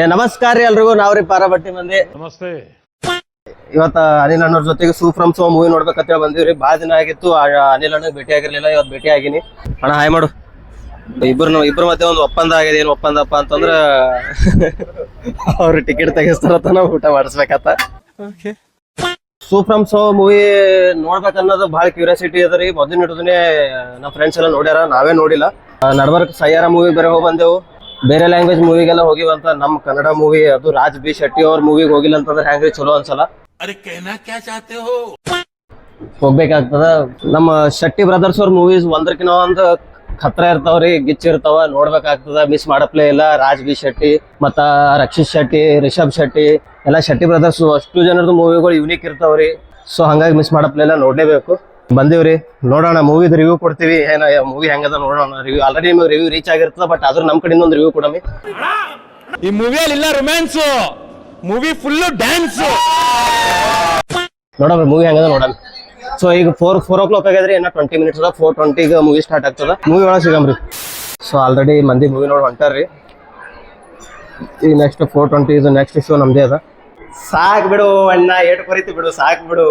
ನಮಸ್ಕಾರ ರೀ ಎಲ್ರಿಗೂ, ನಾವ್ರಿ ಪಾರಬಟ್ಟಿ ಮಂದಿ. ನಮಸ್ತೆ. ಇವತ್ತ ಅನಿಲ್ ಅಣ್ಣವ್ರ ಜೊತೆಗೆ ಸೂ ಫ್ರಮ್ ಸೋ ಮೂವಿ ನೋಡ್ಬೇಕಂತ ಬಂದಿವ್ರಿ. ಬಾಳ ದಿನ ಆಗಿತ್ತು, ಅನಿಲ್ ಅಣ್ಣಗ್ ಭೇಟಿ ಆಗಿರ್ಲಿಲ್ಲ. ಇವತ್ತು ಭೇಟಿ ಆಗಿನಿ. ಅಣ್ಣ ಹಾಯ್ ಮಾಡು. ಇಬ್ರು ಮತ್ತೆ ಒಂದು ಒಪ್ಪಂದ ಆಗಿದೆ. ಏನ್ ಒಪ್ಪಂದಪ್ಪ ಅಂತಂದ್ರ ಅವ್ರು ಟಿಕೆಟ್ ತೆಗಿಸ್ತಾರತ್ತ, ನಾವು ಊಟ ಮಾಡಿಸ್ಬೇಕತ್ತ. ಸೂ ಫ್ರಮ್ ಸೋ ಮೂವಿ ನೋಡ್ಬೇಕನ್ನೋದು ಬಹಳ ಕ್ಯೂರಿಯಾಸಿಟಿ ಅದ ರೀ. ಮೊದಲಿನ ಹಿಡಿದನೆ ನಮ್ಮ ಫ್ರೆಂಡ್ಸ್ ಎಲ್ಲ ನೋಡ್ಯಾರ, ನಾವೇ ನೋಡಿಲ್ಲ. ನಡ್ಬರ್ಕ್ ಸಯ್ಯಾರ ಮೂವಿ ಬೇರೆ ಹೋಗಿ ಬಂದೆವು. ಬೇರೆ ಲ್ಯಾಂಗ್ವೇಜ್ ಮೂವಿಗೆಲ್ಲ ಹೋಗಿವಂತ. ನಮ್ ಕನ್ನಡ ಮೂವಿ ಅದು ರಾಜ್ ಬಿ ಶೆಟ್ಟಿ ಅವ್ರ ಮೂವಿಗೆ ಹೋಗಿಲ್ಲ ಅಂತಂದ್ರೆ ಹೆಂಗ್ರಿ ಚಲೋ ಅನ್ಸಲ್ಲ. ಹೋಗ್ಬೇಕಾಗ್ತದ. ನಮ್ಮ ಶೆಟ್ಟಿ ಬ್ರದರ್ಸ್ ಅವ್ರ ಮೂವೀಸ್ ಒಂದ್ರಕಿನ ಒಂದು ಖತ್ರ ಇರ್ತಾವ್ರಿ, ಗಿಚ್ ಇರ್ತಾವ, ನೋಡ್ಬೇಕಾಗ್ತದ. ಮಿಸ್ ಮಾಡಪ್ಲೇ ಇಲ್ಲ. ರಾಜ್ ಬಿ ಶೆಟ್ಟಿ ಮತ್ತ ರಕ್ಷಿತ್ ಶೆಟ್ಟಿ, ರಿಷಬ್ ಶೆಟ್ಟಿ ಎಲ್ಲ ಶೆಟ್ಟಿ ಬ್ರದರ್ಸ್ ಅಷ್ಟು ಜನರದ್ದು ಮೂವಿಗಳು ಯೂನಿಕ್ ಇರ್ತಾವ್ರಿ. ಸೊ ಹಂಗಾಗಿ ಮಿಸ್ ಮಾಡಪ್ಲೇ ಇಲ್ಲ, ನೋಡ್ಲೇಬೇಕು. ಬಂದಿವ್ರಿ, ನೋಡೋಣ. ಮೂವಿದ ರಿವ್ಯೂ ಕೊಡ್ತೀವಿ. ಏನ ಮೂವಿ ಹೆಂಗದ ನೋಡೋಣ. ರಿವ್ಯೂ ಆಲ್ರೆಡಿ ನಿಮಗೆ ರಿವ್ಯೂ ರೀಚ್ ಆಗಿರ್ತದ, ಬಟ್ ಅದ್ರ ನಮ್ ಕಡೆಯಿಂದ ಒಂದು ರಿವ್ಯೂ ಕೊಡಮಿ. ಈ ಮೂವಿಯಲ್ಲಿ ಇಲ್ಲ ರೊಮ್ಯಾನ್ಸ್, ಮೂವಿ ಫುಲ್ ಡ್ಯಾನ್ಸ್. ನೋಡೋಣ ಮೂವಿ ಹೆಂಗದ ನೋಡೋಣ. ಸೊ ಈಗ 4 o'clock ಆಗಿದ್ರಿ. ಇನ್ನ 20 minutes ಅದ. 4:20 ಮೂವಿ ಸ್ಟಾರ್ಟ್ ಆಗ್ತದ. ಮೂವಿ ಒಳಗೆ ಸಿಗಮ್ರಿ. ಸೊ ಆಲ್ರೆಡಿ ಮಂದಿ ಮೂವಿ ನೋಡಿ ಹೊಂಟಾರ್ರಿ. ಈಗ ನೆಕ್ಸ್ಟ್ 4:20 ಇದು ನೆಕ್ಸ್ಟ್ ಶೋ ನಮ್ದೇ ಅದ. ಸಾಕ್ ಬಿಡು ಅಣ್ಣ, ಏಟ್ ಕೊರಿತಿ ಬಿಡು, ಸಾಕ್ ಬಿಡು.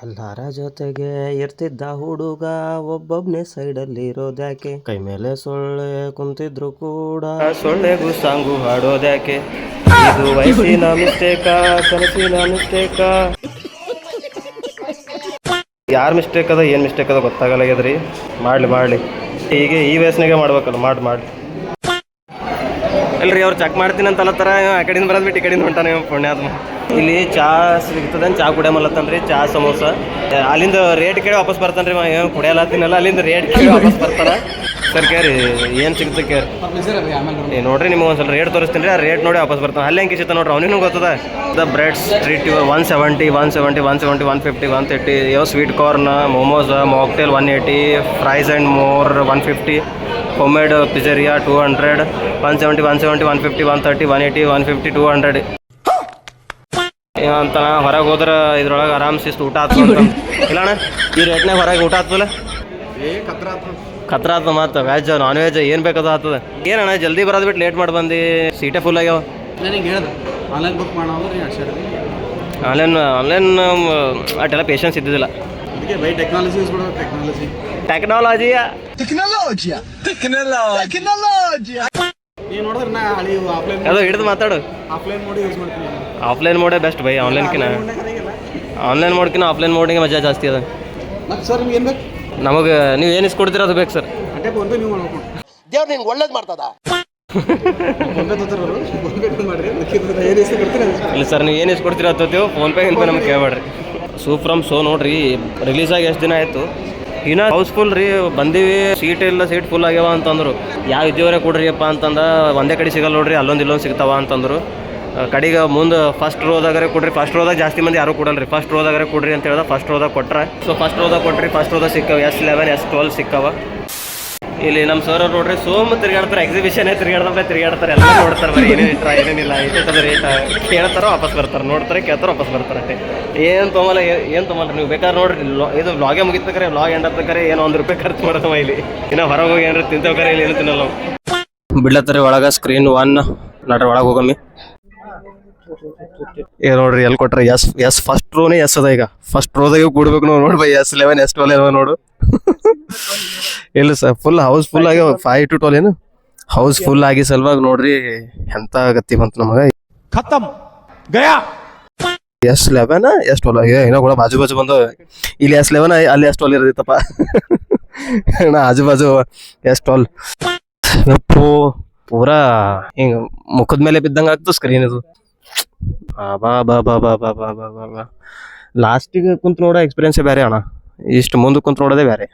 ಎಲ್ಲಾರ ಜೊತೆಗೆ ಇರ್ತಿದ್ದ ಹುಡುಗ ಒಬ್ಬೊಬ್ನೇ ಸೈಡಲ್ಲಿ ಇರೋದ್ಯಾಕೆ? ಕೈ ಮೇಲೆ ಸೊಳ್ಳೆ ಕುಂತಿದ್ರು ಕೂಡ ಸೊಳ್ಳೆಗೂ ಸಾಂಗು ಹಾಡೋದ್ಯಾಕೆ? ಇದು ವಯಸ್ಸಿನ ಮಿಸ್ಟೇಕ, ಕನಸಿನ ಮಿಸ್ಟೇಕ? ಯಾರ್ ಮಿಸ್ಟೇಕ್ ಅದ, ಏನ್ ಮಿಸ್ಟೇಕ್ ಅದ ಗೊತ್ತಾಗಲ್ಲಾಗ್ಯದ್ರಿ. ಮಾಡ್ಲಿ ಹೀಗೆ ಈ ವಯಸ್ಸಿನಾಗೆ ಮಾಡ್ಬೇಕಲ್ಲ. ಮಾಡಿ ಅಲ್ರಿ, ಅವ್ರು ಚೆಕ್ ಮಾಡ್ತೀನಿ ಅಂತ ಅಲ್ಲತ್ತಾರ. ಆ ಕಡೆಯಿಂದ ಬರೋದ್ ಬಿಟ್ಟು ಈ ಕಡೆಯಿಂದ ಹೊಂಟಾನ ಪುಣ್ಯಾತ್ಮ. ಇಲ್ಲಿ ಚಾ ಸಿಗ್ತದ, ಚಾ ಕುಡಿಯಮಲ್ಲತ್ತನ್ರಿ. ಚಾ ಸಮೋಸ ಅಲ್ಲಿಂದ ರೇಟ್ ಕೇಳಿ ವಾಪಸ್ ಬರ್ತಾನ್ರಿ. ಕುಡಿಯಲತ್ತೀನಲ್ಲ, ಅಲ್ಲಿಂದ ರೇಟ್ ಕೇಳಿ ವಾಪಸ್ ಬರ್ತಾರ. ಸರ್ ಕೇರಿ ಏನ್ ಸಿಗುತ್ತೆ ಕೇರಿ. ನೋಡ್ರಿ, ನಿಮ್ಗೆ ಒಂದ್ಸಲ ರೇಟ್ ತೋರಿಸ್ತೀನಿ. ಆ ರೇಟ್ ನೋಡಿ ವಾಪಸ್ ಬರ್ತಾನೆ. ಅಲ್ಲಿ ಹೆಂಗೆ ಸಿಗ್ತಾನೆ ನೋಡ್ರಿ, ಅವನಿಗೂ ಗೊತ್ತದ. The bread street 170, 170, 170, 150, 130. ಯಾವ sweet corn, momos, mocktail 180, fries and more 150, home made pizzeria 200, 170, 170, 150, 130, 180, 150, 200 ಅಂತ. ಹೊರಗೆ ಹೋದ್ರೆ ಇದ್ರೊಳಗೆ ಆರಾಮ್ ಶಿಸ್ತು ಊಟ ಆಗ್ತದ. ಇಲ್ಲ ಅಣ್ಣ, ಈ ರೇಟ್ನಾಗ ಹೊರಗೆ ಊಟ ಆಗ್ತದಲ್ಲ? ಖತ್ರ ಆತ. ಮತ್ತು ವೆಜ್ ನಾನ್ ವೆಜ್ ಏನು ಬೇಕಾದ ಆಗ್ತದೆ. ಏನಣ್ಣ ಜಲ್ದಿ ಬರೋದು ಬಿಟ್ಟು ಲೇಟ್ ಮಾಡಿ ಬಂದು ಸೀಟೇ ಫುಲ್ ಆಗ್ಯಾವ. ಆನ್ಲೈನ್ ಬುಕ್ ಮಾಡೋದು. ಆನ್ಲೈನ್ ಅಷ್ಟೆಲ್ಲ ಪೇಷನ್ಸ್ ಇದ್ದಿದ್ದಿಲ್ಲ. ಟೆಕ್ನಾಲಜಿ ಯೂಸ್ ಮಾಡೋದು. ಟೆಕ್ನಾಲಜಿ ನೀವು ನೋಡಿದ್ರೆ ನಾ ಆಫ್ಲೈನ್ ಅದು ಹಿಡಿದು ಮಾತಾಡು. ಆಫ್ಲೈನ್ ಮೋಡ್ ಯೂಸ್ ಮಾಡ್ತೀನಿ. ಆಫ್ಲೈನ್ ಮೋಡೇ ಬೆಸ್ಟ್ ಬೈ. ಆನ್ಲೈನ್ ಮೋಡ್ಕಿನ ಆಫ್ಲೈನ್ ಮೋಡಿಗೆ ಮಜಾ ಜಾಸ್ತಿ ಅದ. ಮತ್ತೆ ಸರ್ ನಿಮ್ಗೆ ಏನು ಬೇಕು? ನಮಗೆ ನೀವು ಏನು ಇಸ್ಕೊಡ್ತೀರ ಅದು ಬೇಕು ಸರ್. ಅದೇ ಫೋನ್ಪೇ ನೀವು ಮಾಡ್ಬೇಕು. ದೇವ್ರು ನಿನ್ಗೆ ಒಳ್ಳೇದು ಮಾಡ್ತದ. ಫೋನ್ಪೇ ತೊಗೊತಾರವರು, ಫೋನ್ಪೇ ಮಾಡಿರಿ. ಏನು ಇಸ್ಕೊಡ್ತೀರಿ? ಇಲ್ಲ ಸರ್, ನೀವು ಏನು ಇಸ್ಕೊಡ್ತೀರ ಹತ್ತೋತೀವಿ. ಫೋನ್ಪೇ ನಮ್ಗೆ ಕೇಳಬೇಡ್ರಿ. ಸೂ ಫ್ರಮ್ ಸೋ ನೋಡ್ರಿ, ರಿಲೀಸ್ ಆಗಿ ಎಷ್ಟು ದಿನ ಆಯಿತು, ಇನ್ನೂ ಹೌಸ್ಫುಲ್ ರೀ. ಬಂದೀವಿ, ಸೀಟ್ ಇಲ್ಲ, ಸೀಟ್ ಫುಲ್ ಆಗ್ಯಾವ ಅಂತಂದ್ರು. ಯಾವ ಇದ್ದೀವರೆ ಕೊಡ್ರಿಯಪ್ಪ ಅಂತಂದ. ಒಂದೇ ಕಡೆ ಸಿಗಲ್ಲ ನೋಡ್ರಿ, ಇಲ್ಲೊಂದು ಸಿಗ್ತಾವ ಅಂತಂದ್ರು. ಕಡೆಗೆ ಮುಂದೆ ಫಸ್ಟ್ ರೋದಾಗರೆ ಕೊಡ್ರಿ. ಫಸ್ಟ್ ರೋದಾಗ ಜಾಸ್ತಿ ಮಂದಿ ಯಾರು ಕೊಡಲ್ರಿ. ಫಸ್ಟ್ ರೋದಾಗರೆ ಕೊಡ್ರಿ ಅಂತ ಹೇಳ್ದ. ಫಸ್ಟ್ ರೋದಾಗ ಕೊಟ್ರೆ. ಸೊ ಫಸ್ಟ್ ರೋದಾಗ ಕೊಟ್ರಿ. ಫಸ್ಟ್ ರೋದಾಗ ಸಿಕ್ಕವ S11, S12 ಸಿಕ್ಕವ. ಇಲ್ಲಿ ನಮ್ಮ ಸರ್ ಅವ್ರು ನೋಡ್ರಿ ತಿರ್ಗಾಡ್ತಾರೆ. ಎಕ್ಸಿಬಿಷನ್ ತಿರ್ಗಾಡ್ತಾರೆ. ಎಲ್ಲ ನೋಡ್ತಾರೆ. ಬರೀ ಏನೇನಿಲ್ಲ ಇಟ್ಟದ ರೇಟ್ ಕೇಳ್ತಾರೋ ವಾಪಸ್ ಬರ್ತಾರೆ. ನೋಡ್ತಾರೆ, ಕೇಳ್ತಾರೋ ವಾಪಸ್ ಬರ್ತಾರೆ. ಅಷ್ಟೇ. ಏನು ತೊಗೊಲ್ಲ ನೀವು ಬೇಕಾದ್ರೆ ನೋಡ್ರಿ. ಇದು ವ್ಲಾಗೇ ಮುಗಿತಕ್ರೆ, ವ್ಲಾಗ್ ಎಂಡ್ ಆಗ್ತಕ್ರೆ ಏನೋ ₹1 ಖರ್ಚು ಮಾಡೋದವ ಇಲ್ಲಿ. ಇನ್ನು ಹೊರಗೆ ಹೋಗಿ ಏನಾರು ತಿಂತೇವೆ ಇಲ್ಲಿ ಏನು ತಿನ್ನಲ್ಲ. ಬಿಡ್ಲತ್ತಾರೆ ಒಳಗೆ ಸ್ಕ್ರೀನ್ 1 ನಡ್ರಿ ಒಳಗೆ ಹೋಗಮ್ಮಿ. ಏ ನೋಡ್ರಿ ಎಲ್ಲಿ ಕೊಟ್ರೆ ಎಸ್ ಫಸ್ಟ್ ರೋನೇ ಎಸ್ ಅದ. ಈಗ ಫಸ್ಟ್ ರೋದಾಗೆ ಕೂಡ್ಬೇಕು ನಾವು. ನೋಡಿ ಬೈ S11, S12 ನೋಡು. ಇಲ್ಲ ಸರ್, ಫುಲ್ ಹೌಸ್ ಫುಲ್ ಆಗಿ 5 to 12 ಏನು ಹೌಸ್ ಫುಲ್ ಆಗಿ ಸಲುವಾಗಿ ನೋಡ್ರಿ ಎಂತ ಗತಿ ಬಂತು ನಮಗ. ಖತಮ್ ಗಯಾ. S11, S12 ಏನೋ ಕೂಡ ಬಾಜು ಬಂದು. ಇಲ್ಲಿ S11, ಅಲ್ಲಿ S12 ಇರದಿತ್ತಪ್ಪ. ಆಜು S12 ಪೂರಾ ಹಿಂಗ ಮುಖದ ಮೇಲೆ ಬಿದ್ದಂಗ ಆಗ್ತದೆ ಸ್ಕ್ರೀನ್ ಇದು. ಲಾಸ್ಟಿಗೆ ಕುಂತ್ ನೋಡೋ ಎಕ್ಸ್ಪೀರಿಯನ್ಸ್ ಬೇರೆ ಅಣ್ಣ. ಇಷ್ಟು ಮುಂದೆ ಕುಂತ್ ನೋಡೋದೇ ಬೇರೆ.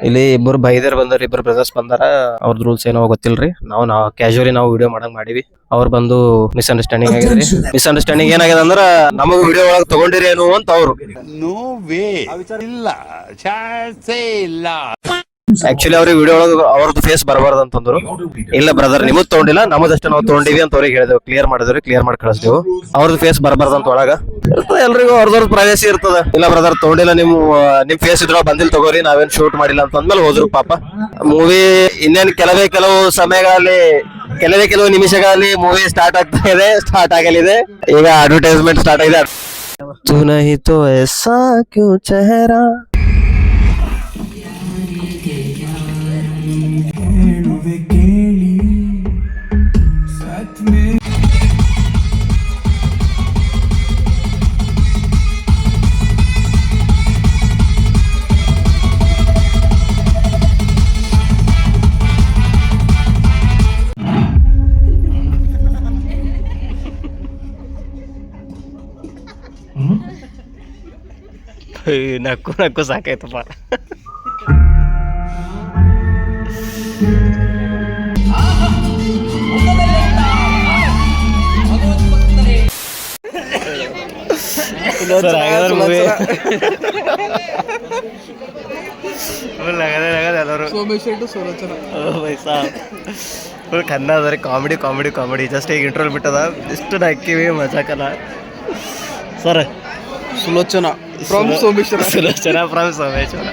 ಇಲ್ಲಿ ಇಬ್ಬರು ಬೈದರ್ ಬಂದಾರ, ಇಬ್ಬರು ಬ್ರದರ್ಸ್ ಬಂದಾರ. ಅವ್ರದ್ದು ರೂಲ್ಸ್ ಏನೋ ಗೊತ್ತಿಲ್ರಿ. ನಾವು ಕ್ಯಾಶುವಲಿ ನಾವು ವಿಡಿಯೋ ಮಾಡಂಗ್ ಮಾಡಿವಿ. ಅವ್ರು ಬಂದು ಮಿಸ್ಅಂಡರ್ಸ್ಟ್ಯಾಂಡಿಂಗ್ ಆಗಿದ್ರಿ. ಮಿಸ್ಅಂಡರ್ಸ್ಟ್ಯಾಂಡಿಂಗ್ ಏನಾಗಿದೆ ಅಂದ್ರೆ ನಮಗ್ ವಿಡಿಯೋ ಒಳಗೆ ತಗೊಂಡಿರಿ ಏನು ಅಂತ ಅವ್ರು. ನೋ ವೇ ಇಲ್ಲ, ಚಾನ್ಸೇ ಇಲ್ಲ. ಆಕ್ಚುಲಿ ಅವ್ರಿಗೆ ವಿಡಿಯೋ ಒಳಗೆ ಅವ್ರದ್ದು ಫೇಸ್ ಬರಬಾರ್ದು ಅಂತಂದ್ರು. ಇಲ್ಲ ಬ್ರದರ್ ನಿಮ್ಮದ್ ತಗೊಂಡಿಲ್ಲ ನಮ್ಮದಷ್ಟೇ ನಾವು ತಗೊಂಡಿವಿ ಅಂತ ಅವ್ರಿಗೆ ಹೇಳಿದೆವು. ಕ್ಲಿಯರ್ ಮಾಡಿದ್ರಿ, ಕ್ಲಿಯರ್ ಮಾಡಿ ಕಳಿಸ್ದೇವು. ಅವ್ರದ್ದು ಫೇಸ್ ಬರಬಾರ್ದು ಅಂತ ಒಳಗ ಎಲ್ರಿಗೂ ಅವ್ರದವ್ರದ್ದು ಪ್ರೈವಸಿ ಇರ್ತದ. ಇಲ್ಲ ಬ್ರದರ್ ತಗೊಂಡಿಲ್ಲ, ನಿಮ್ ಫೇಸ್ ಇದ್ರ ಬಂದಿಲ್ ತಗೋರಿ, ನಾವೇನ್ ಶೂಟ್ ಮಾಡಿಲ್ಲ ಅಂತ ಅಂದ್ಮೇಲೆ ಹೋದ್ರು ಪಾಪ. ಮೂವಿ ಇನ್ನೇನು ಕೆಲವು ಸಮಯಗಳಲ್ಲಿ ಕೆಲವು ನಿಮಿಷಗಳಲ್ಲಿ ಮೂವಿ ಸ್ಟಾರ್ಟ್ ಸ್ಟಾರ್ಟ್ ಆಗಲಿದೆ. ಈಗ ಅಡ್ವರ್ಟೈಸ್ಮೆಂಟ್ ಸ್ಟಾರ್ಟ್ ಆಗಿದೆ. तू नहीं तो ऐसा क्यों चेहरा ನಕ್ಕು ನಕ್ಕು ಸಾಕಾಯ್ತಪ್ಪ. ಫುಲ್ ಕನ್ನ ಅದ ರೀ. ಕಾಮಿಡಿ ಕಾಮಿಡಿ ಕಾಮಿಡಿ ಜಸ್ಟ್ ಈಗ ಇಂಟ್ರೋಲ್ ಬಿಟ್ಟದ. ಇಷ್ಟು ನಕ್ಕಿವಿ ಮಜಾಕಲ್ಲ sir. Sulochana from Someshwara. Sulochana from Someshwara.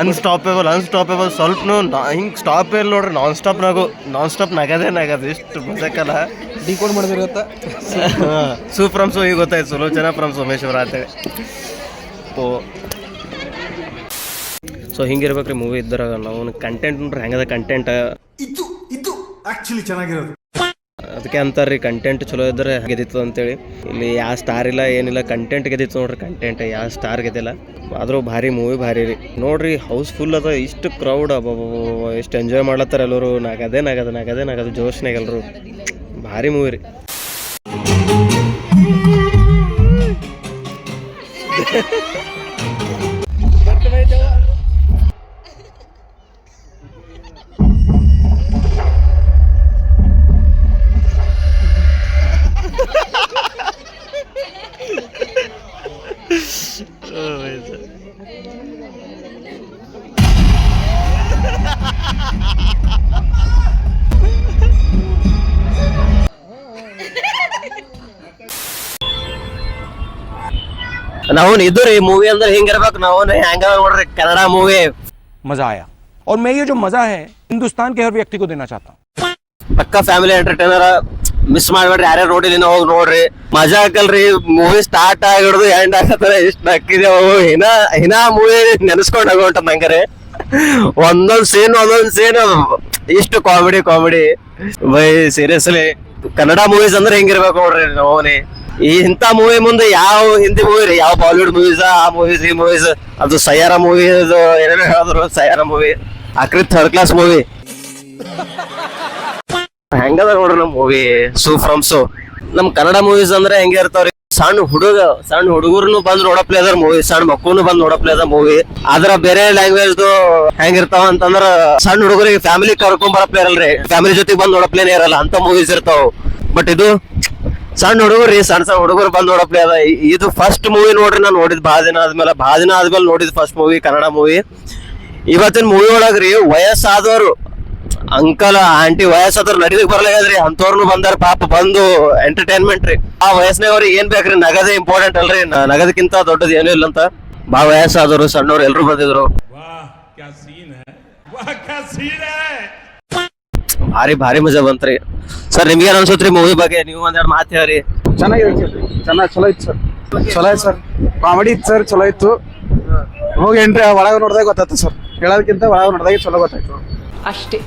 Unstoppable ಸ್ವಲ್ಪನು ಹಿಂಗೆ ಸ್ಟಾಪ್ ಇಲ್ಲ ನೋಡ್ರಿ. ನಾನ್ ಸ್ಟಾಪ್ ನಗದು ಇಷ್ಟು ಮಜಾಕಲ್ಲ. ಡಿಕೋಡ್ ಮಾಡಿದ್ರೆ ಗೊತ್ತಾ? ಸೂ ಫ್ರಮ್ ಸೋ ಈಗ ಗೊತ್ತಾಯ್ತು. ಸುಲೋಚನಾ ಫ್ರಮ್ ಸೋಮೇಶ್ವರ ಅಂತೇಳಿ. ಸೊ ಹಿಂಗಿರ್ಬೇಕ್ರಿ ಮೂವಿ ಇದ್ರಾಗ. ನಾವು ಕಂಟೆಂಟ್ ನೋಡ್ರಿ ಹೆಂಗದ ಕಂಟೆಂಟ್. ಇದು ಆಕ್ಚುಲಿ ಚೆನ್ನಾಗಿರೋದು. ಅದಕ್ಕೆ ಅಂತಾರ್ರಿ ಕಂಟೆಂಟ್ ಚಲೋ ಇದ್ರೆ ಗೆದ್ದಿತ್ತು ಅಂತೇಳಿ. ಇಲ್ಲಿ ಯಾವ ಸ್ಟಾರ್ ಇಲ್ಲ ಏನಿಲ್ಲ, ಕಂಟೆಂಟ್ ಗೆದ್ದಿತ್ತು ನೋಡ್ರಿ. ಕಂಟೆಂಟ್ ಯಾವ ಸ್ಟಾರ್ ಗೆದ್ದಿಲ್ಲ. ಆದರೂ ಭಾರಿ ಮೂವಿ ಭಾರಿ ರೀ. ನೋಡ್ರಿ ಹೌಸ್ಫುಲ್ ಅದ. ಇಷ್ಟು ಕ್ರೌಡ್ ಎಷ್ಟು ಎಂಜಾಯ್ ಮಾಡ್ಲತ್ತಾರ ಎಲ್ಲರೂ. ನಗದೆ ಜೋಶ್ನಾಗ ಎಲ್ಲರೂ. ಭಾರಿ ಮೂವಿ ರೀ. ನಾವು ಇದು ರೀ ಮೂವಿ ಅಂದ್ರೆ ಹಿಂಗಿರ್ಬೇಕು. ನಾವು ಹೆಂಗ ನೋಡ್ರಿ ಕನ್ನಡ ಮೂವಿ मजा आया और मैं ये जो मजा है हिंदुस्तान के हर व्यक्ति को देना चाहता हूँ. ಪಕ್ಕ ಫ್ಯಾಮಿಲಿ ಎಂಟರ್ಟೈನರ್. ಮಿಸ್ ಮಾಡ್ಬೇಡ್ರಿ. ಯಾರ್ಯಾರು ನೋಡಿಲ್ಲ ಹೋಗಿ ನೋಡ್ರಿ. ಮಜಾ ಹಾಕಲ್ರಿ. ಮೂವಿ ಸ್ಟಾರ್ಟ್ ಆಗಿಡ್ದು ಎಂಡ್ ಆಗತ್ತಾರ ಇಷ್ಟ ಹಾಕಿದೆವು. ಹಿನ ಮೂವಿ ನೆನೆಸ್ಕೊಂಡ್ ಆಗೋಂಟ ನಂಗರೆ. ಒಂದೊಂದ್ ಸೀನ್ ಇಷ್ಟು comedy by. Seriously Kannada movies ಅಂದ್ರೆ ಹೆಂಗಿರ್ಬೇಕು ನೋಡ್ರಿ. ನೋನಿ ಇಂಥ ಮೂವಿ ಮುಂದೆ ಯಾವ ಹಿಂದಿ ಮೂವಿ ರೀ, ಯಾವ ಬಾಲಿವುಡ್ ಮೂವೀಸ್ ಆ ಮೂವೀಸ್ ಈ ಮೂವೀಸ್. ಅದು ಸಯ್ಯಾರ ಮೂವಿ ಏನೇನೋ ಹೇಳಿದ್ರು. ಸಯ್ಯಾರ ಮೂವಿ ಆಕ್ರಿ ಥರ್ಡ್ ಕ್ಲಾಸ್ ಮೂವಿ. ಹೆಂಗದ ನೋಡ್ರಿ ನಮ್ ಮೂವಿ ಸೂ ಫ್ರಮ್ ಸೋ. ನಮ್ ಕನ್ನಡ ಮೂವೀಸ್ ಅಂದ್ರೆ ಹೆಂಗೆ ಇರ್ತಾವ್ರಿ. ಸಣ್ಣ ಹುಡುಗರ್ನು ಬಂದ್ ನೋಡಪ್ಲೇ ಅದಾರ ಮೂವಿ. ಸಣ್ಣ ಮಕ್ಕಳು ಬಂದ್ ನೋಡಪ್ಲೇ ಅದ ಮೂವಿ. ಆದ್ರ ಬೇರೆ ಲ್ಯಾಂಗ್ವೇಜ್ ಹೆಂಗಿರ್ತಾವ ಅಂತಂದ್ರ ಸಣ್ಣ ಹುಡುಗರಿಗೆ ಫ್ಯಾಮಿಲಿ ಕರ್ಕೊಂಡ್ ಬರಪ್ಲೇ ಇರಲ್ರಿ. ಫ್ಯಾಮಿಲಿ ಜೊತೆಗೆ ಬಂದ್ ನೋಡಪ್ಲೇನೆ ಇರಲ್ಲ ಅಂತ ಮೂವೀಸ್ ಇರ್ತಾವ. ಬಟ್ ಇದು ಸಣ್ಣ ಹುಡುಗರು ಬಂದ್ ನೋಡಪ್ಲೇ ಅದ. ಇದು ಫಸ್ಟ್ ಮೂವಿ ನೋಡ್ರಿ ನಾನು ನೋಡಿದ್ ಭಾಳ ದಿನ ಆದ್ಮೇಲೆ ನೋಡಿದ್ ಫಸ್ಟ್ ಮೂವಿ ಕನ್ನಡ ಮೂವಿ. ಇವತ್ತಿನ ಮೂವಿ ಒಳಗ್ರಿ ವಯಸ್ಸಾದವರು ಅಂಕಲ್ ಆಂಟಿ ವಯಸ್ಸಾದವ್ರು ನಡಿದಕ್ ಬರ್ಲಾಗ್ರಿ. ಅಂತವ್ರನು ಬಂದಾರ ಪಾಪ. ಬಂದು ಎಂಟರ್ಟೈನ್ಮೆಂಟ್ ರೀ. ಆ ವಯಸ್ಸಿನವ್ರಿಗೆ ಏನ್ ಬೇಕ್ರಿ, ನಗದೇ ಇಂಪಾರ್ಟೆಂಟ್ ಅಲ್ರಿ. ನಗದಕ್ಕಿಂತ ದೊಡ್ಡದು ಏನೂ ಇಲ್ಲ ಅಂತ. ಭಾಳ ವಯಸ್ಸಾದವರು ಸಣ್ಣವ್ರು ಎಲ್ರು ಬಂದಿದ್ರು. ಭಾರಿ ಮಜಾ ಬಂತ್ರಿ. ಸರ್ ನಿಮ್ಗೆ ಏನ್ ಅನ್ಸುತ್ರಿ ಮೂವಿ ಬಗ್ಗೆ? ನೀವು ಒಂದೆರಡು ಮಾತು ಹೇಳ್ರಿ. ಚೆನ್ನಾಗಿದೆ ಚಲೋ ಇತ್ತು ಸರ್. ಕಾಮಿಡಿ ಇತ್ತು ಸರ್. ಚಲೋ ಇತ್ತು. ಹೋಗಿ ಎಂಟ್ರಿ ಒಳಗೆ ನೋಡಿದಾಗ ಗೊತ್ತಾಯ್ತು ಸರ್. ಹೇಳೋದಕ್ಕಿಂತ ಒಳಗೆ ನೋಡಿದಾಗ ಚಲೋ ಗೊತ್ತಾಯ್ತು ಅಷ್ಟೇ.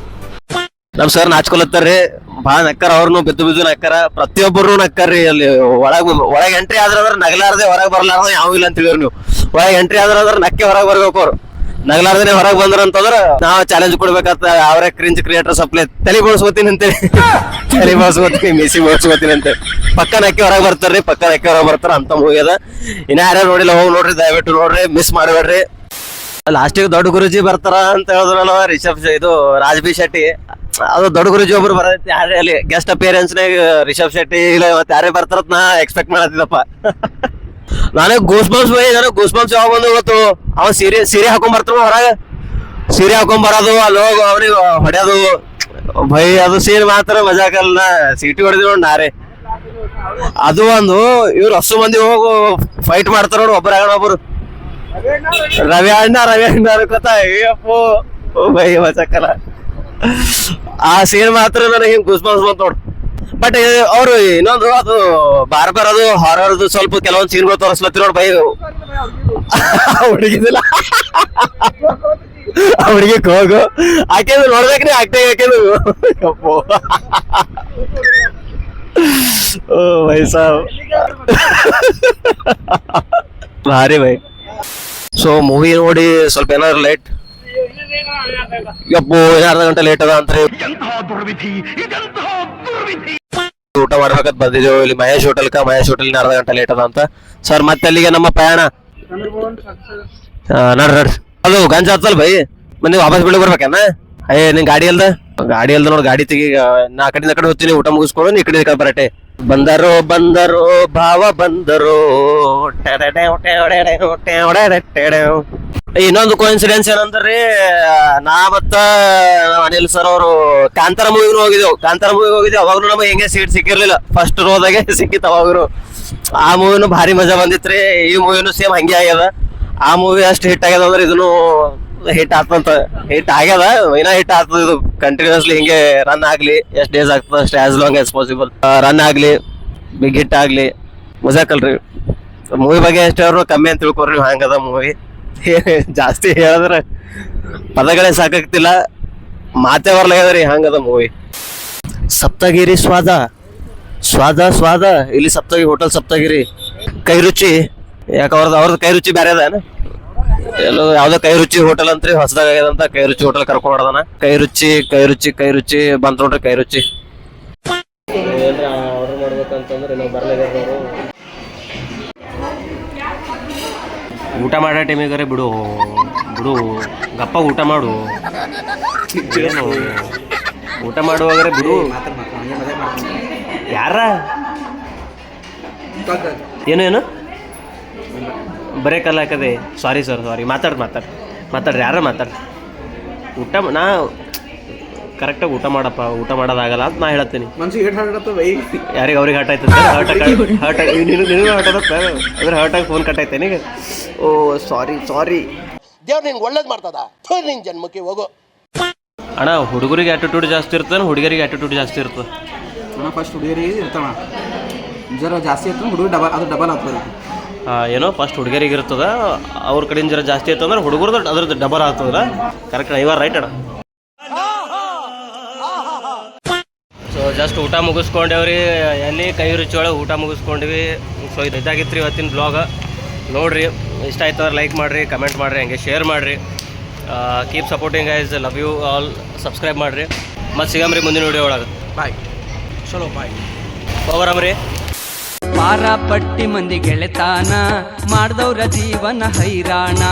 ನಮ್ ಸರ್ ನಾಚ್ಕೊಲತ್ತಾರ್ರಿ. ಭಾಳ ನಕ್ಕಾರ. ಅವ್ರನ್ನು ಬಿದ್ದು ನಕ್ಕಾರ. ಪ್ರತಿಯೊಬ್ಬರು ನಕ್ಕಾರ್ರಿ. ಅಲ್ಲಿ ಒಳಗೆ ಎಂಟ್ರಿ ಆದ್ರ ನಗಲಾರ್ದೆ ಹೊರಗೆ ಬರ್ಲಾರ್ದೆ ಯಾವ ಇಲ್ಲ ಅಂತ ಹೇಳಿದ್ರು ನೀವು. ಒಳಗೆ ಎಂಟ್ರಿ ಆದ್ರ ನಕ್ಕೆ ಹೊರಗೆ ಬರ್ಬೇಕು. ಅವ್ರು ನಗಲಾರ್ದೇನೆ ಹೊರಗೆ ಬಂದ್ರ ಅಂತಂದ್ರ ನಾವ್ ಚಾಲೆಂಜ್ ಕೊಡ್ಬೇಕಂತ. ಅವರೇ ಕ್ರಿಂಜ್ ಕ್ರಿಯೇಟರ್ ಸಪ್ಲೈ ತಲೆ ಬೋಳ್ಸ್ಕೊತೀನಿ ಅಂತೇಳಿ. ಮಿಸಿ ಬೋಳ್ಸ್ಕೊತೀನಿ ಅಂತೇಳಿ ಪಕ್ಕ ನಕ್ಕೆ ಹೊರಗೆ ಬರ್ತಾರ ಅಂತ ಮೂವಿ ಅದ. ಇನ್ನ ಯಾರ್ಯಾರು ನೋಡಿಲ್ಲ ಹೋಗಿ ನೋಡ್ರಿ. ದಯವಿಟ್ಟು ನೋಡ್ರಿ, ಮಿಸ್ ಮಾಡ್ಬೇಡ್ರಿ. ಲಾಸ್ಟಿಗೆ ದೊಡ್ಡ ಗುರುಜಿ ಬರ್ತಾರ ಅಂತ ಹೇಳಿದ್ರಲ್ಲ ಇದು ರಾಜ್ ಬಿ ಶೆಟ್ಟಿ. ಅದು ದೊಡ್ಡ ಗುರುಜಿ ಒಬ್ರು ಬರತ್ತೆ. ಯಾರೇ ಅಲ್ಲಿ ಗೆಸ್ಟ್ ಅಪಿಯರೆನ್ಸ್ ನಾಗ ರಿಷಬ್ ಶೆಟ್ಟಿ ಇಲ್ಲ ಮತ್ತೆ ಯಾರೇ ಬರ್ತಾರತ್ ನಾ ಎಕ್ಸ್ಪೆಕ್ಟ್ ಮಾಡತ್ತಿದ್ದಪ್ಪ. ನನಗೆ ಗೂಸ್ ಬಂಪ್ಸ್ ಬೈ, ನನಗೆ ಗೂಸ್ ಬಂಪ್ಸ್ ಯಾವಾಗ ಬಂದು ಗೊತ್ತು, ಅವ ಸೀರೆ ಹಾಕೊಂಡ್ ಬರ್ತಾವ ಹೊರಗೆ, ಸೀರೆ ಹಾಕೊಂಡ್ ಬರೋದು, ಅಲ್ಲಿ ಹೋಗು ಅವ್ರಿಗೆ ಹೊಡೆಯೋದು ಭೈ, ಅದು ಸೀರೆ ಮಾತ್ರ ಮಜಾಕಲ್ಲ. ಸೀಟಿ ಹೊಡೆದಿ ನೋಡಿ ನಾರೇ. ಅದು ಒಂದು ಇವ್ರು ಹಸು ಮಂದಿ ಹೋಗು ಫೈಟ್ ಮಾಡ್ತಾರ ನೋಡಿ, ಒಬ್ಬರ ಒಬ್ರು ರವಿ ಅಣ್ಣ ಅನ್ಕೋತ ಅಯ್ಯಪ್ಪೋ ಭೈ ಮಜಾಕಲ್ಲ. ಆ ಸೀನ್ ಮಾತ್ರ ನನಗೆ ಹಿಂಗ್ ಗೂಸ್ ಬಂಪ್ಸ್ ಬಂತ ನೋಡು. ಬಟ್ ಅವ್ರು ಇನ್ನೊಂದು ಅದು ಬಾರ್ ಅದು ಹಾರರ್ದು ಸ್ವಲ್ಪ ಕೆಲವೊಂದು ಸೀನ್ಗಳು ತೋರಿಸ್ಲತ್ತಿ ನೋಡಿ ಬೈ. ಹುಡುಗಿದಿಲ್ಲ ಹುಡುಗಿ ಹೋಗು ಆಕೆದು ನೋಡ್ಬೇಕ್ರಿ, ಆಕ್ಟಿಂಗ್ ಹಾಕಿದ್ರು ಓ ಬೈ ಸಾಬ್ ಭಾರಿ ಬೈ. ಸೊ ಮೂವಿ ನೋಡಿ ಸ್ವಲ್ಪ ಏನಾದ್ರು ಲೇಟ್, ಯಪ್ಪೋ ಅರ್ಧ ಗಂಟೆ ಲೇಟ್ ಅದ ಅಂತ ಊಟ ಮಾಡ್ಬೇಕಂತ ಬಂದಿದ್ದೇವೆ ಇಲ್ಲಿ ಮಹೇಶ್ ಹೋಟೆಲ್ಕ. ಮಹೇಶ್ ಹೋಟೆಲ್ ಅರ್ಧ ಗಂಟೆ ಲೇಟ್ ಅದ ಅಂತ ಸರ್. ಮತ್ತೆ ಅಲ್ಲಿಗೆ ನಮ್ಮ ಪ್ರಯಾಣ ನಡ್ರಿ. ಅದು ಗಂಜ ಹತ್ತಲ್ ಬೈ, ನೀವು ವಾಪಸ್ ಬಿಡಕ್ ಬರ್ಬೇಕೇನ? ನಿನ್ ಗಾಡಿ ಅಲ್ದ ನೋಡಿ, ಗಾಡಿ ತೆಗಿ. ನಾ ಆ ಕಡೆ ಹೋಗ್ತೀನಿ, ಊಟ ಮುಗಿಸ್ಕೊಂಡು ಈ ಕಡೆ ಬರಟೆ. ಬಂದರು ಭಾವ ಬಂದರು. ಇನ್ನೊಂದು ಕೋಇನ್ಸಿಡೆನ್ಸ್ ಏನಂದ್ರಿ, ನಾ ಮತ್ತ ಅನಿಲ್ ಸರ್ ಅವರು ಕಾಂತಾರ ಮೂವಿಗೂ ಹೋಗಿದ್ದೇವು. ಅವಾಗ್ಲೂ ನಮಗೆ ಹೆಂಗೆ ಸೀಟ್ ಸಿಕ್ಕಿರ್ಲಿಲ್ಲ, ಫಸ್ಟ್ ರೋದಾಗೆ ಸಿಕ್ಕಿತ್ತು ಅವಾಗ್ರು. ಆ ಮೂವಿನೂ ಭಾರಿ ಮಜಾ ಬಂದಿತ್ರಿ. ಈ ಮೂವಿನೂ ಸೇಮ್ ಹಂಗೆ ಆಗ್ಯದ. ಆ ಮೂವಿ ಅಷ್ಟು ಹಿಟ್ ಆಗ್ಯದ ಅಂದ್ರೆ ಇದನ್ನು ಹಿಟ್ ಆಗ್ತಂತ. ಹಿಟ್ ಆಗ್ಯದ, ಇನ್ನ ಹಿಟ್ ಆಗ್ತದ. ಇದು ಕಂಟಿನ್ಯೂಸ್ಲಿ ಹಿಂಗೆ ರನ್ ಆಗ್ಲಿ, ಎಷ್ಟು ಡೇಸ್ ಆಗ್ತದ ಅಷ್ಟೇ, as long as possible run ಆಗ್ಲಿ, ಬಿಗ್ ಹಿಟ್ ಆಗ್ಲಿ. ಮಜಾಕಲ್ರಿ. ಮೂವಿ ಬಗ್ಗೆ ಎಷ್ಟವ್ರು ಕಮ್ಮಿ ಅಂತ ತಿಳ್ಕೊರಿ. ಹಂಗದ ಮೂವಿ, ಜಾಸ್ತಿ ಹೇಳಿದ್ರೆ ಪದಗಳೇ ಸಾಕಾಗ್ತಿಲ್ಲ, ಮಾತೇ ಬರ್ಲಾಗ್ಯದ್ರಿ. ಹಂಗದ ಮೂವಿ. ಸಪ್ತಗಿರಿ ಸ್ವಾದ ಇಲ್ಲಿ ಸಪ್ತಗಿರಿ ಹೋಟೆಲ್, ಸಪ್ತಗಿರಿ ಕೈ ರುಚಿ. ಯಾಕೆ ಅವ್ರದ್ದು ಕೈ ರುಚಿ ಬೇರೆ ಅದ ಎಲ್ಲೋ ಯಾವ್ದೋ ಕೈ ರುಚಿ ಹೋಟೆಲ್ ಅಂತ್ರಿ ಹೊಸದಾಗ ಆಗ್ಯದಂತ. ಕೈ ರುಚಿ ಹೋಟೆಲ್ ಕರ್ಕೊಂಡ್ ಹೊಡದಾನ. ಕೈ ರುಚಿ ಬಂತ ನೋಡ್ರಿ. ಕೈ ರುಚಿ ಆರ್ಡರ್ ಮಾಡ್ಬೇಕಂತಂದ್ರೆ ನಾವು ಬರ್ಲಾಗ್ಯಾರ. ಊಟ ಮಾಡೋ ಟೈಮಿಗಾರೆ ಬಿಡು ಗಪ್ಪ ಊಟ ಮಾಡು. ಏನು ಊಟ ಮಾಡುವಾಗರೆ ಬಿಡು. ಯಾರ ಏನು ಬರೇ ಕಲ್ಲ ಹಾಕದೆ. ಸಾರಿ ಮಾತಾಡ್ರಿ. ಯಾರ ಊಟ ನಾ ಕರೆಕ್ಟಾಗಿ ಊಟ ಮಾಡಪ್ಪ. ಊಟ ಮಾಡೋದಾಗಲ್ಲ ಅಂತ ನಾ ಹೇಳ್ತೀನಿ. ಯಾರಿಗೆ ಅವ್ರಿಗೆ ಹರ್ಟ್ ಆಯ್ತದ? ನಿನಗೂ ಹರ್ಟ್ ಆಗತ್ತ ಅಂದ್ರೆ ಹರ್ಟಾಗಿ ಫೋನ್ ಕಟ್ ಆಯ್ತೇನೆ ಈಗ. ಓ ಸಾರಿ. ದೇವ್ರು ನಿನ್ಗೆ ಒಳ್ಳೇದು ಮಾಡ್ತದ. ನಿನ್ ಜನ್ಮಕ್ಕೆ ಹೋಗು ಅಣ್ಣ. ಹುಡುಗರಿಗೆ ಆಟಿಟ್ಯೂಡ್ ಜಾಸ್ತಿ ಇರ್ತದೆ, ಹುಡುಗರಿಗೆ ಆಟಿಟ್ಯೂಡ್ ಜಾಸ್ತಿ ಇರ್ತದೆ. ಫಸ್ಟ್ ಹುಡುಗರಿಗೆ ಇರ್ತಾವ ಜರ ಜಾಸ್ತಿ ಇರ್ತದೆ, ಹುಡುಗರು ಅದು ಡಬಲ್ ಆಗ್ತದೆ. ಏನೋ ಫಸ್ಟ್ ಹುಡುಗರಿಗೆ ಇರ್ತದ, ಅವ್ರ ಕಡೆಯಿಂದ ಜರ ಜಾಸ್ತಿ ಇರ್ತಂದ್ರೆ ಹುಡುಗರ್ದು ಅದ್ರದ್ದು ಡಬಲ್ ಆಗ್ತದ. ಕರೆಕ್ಟ್ ಇವಾರ ರೈಟ್ ಅಣ್ಣ. ಸೊ ಜಸ್ಟ್ ಊಟ ಮುಗಿಸ್ಕೊಂಡೇವ್ರಿ. ಎಲ್ಲಿ ಕೈ ರುಚಿ ಒಳಗೆ ಊಟ ಮುಗಿಸ್ಕೊಂಡಿವಿ. ಸೊ ಇದಾಗಿತ್ತು ರೀ ಇವತ್ತಿನ ಬ್ಲಾಗ್. ನೋಡಿರಿ, ಇಷ್ಟ ಆಯ್ತು ಅಂದ್ರೆ ಲೈಕ್ ಮಾಡಿರಿ, ಕಮೆಂಟ್ ಮಾಡಿರಿ, ಹಂಗೆ ಶೇರ್ ಮಾಡಿರಿ. Keep supporting guys, love you all. Subscribe ಮಾಡಿರಿ. ಮತ್ತು ಸಿಗಮ್ರಿ ಮುಂದಿನ ವಿಡಿಯೋ ಒಳಗೆ. ಬಾಯ್. ಚಲೋ ಬಾಯ್. ಹೋಗ್ಬರಮ್ರಿ. ಪಾರ ಪಟ್ಟಿ ಮಂದಿ ಗೆಳೆತಾನ ಮಾಡ್ದವ್ರ ಜೀವನ ಹೈರಾಣ.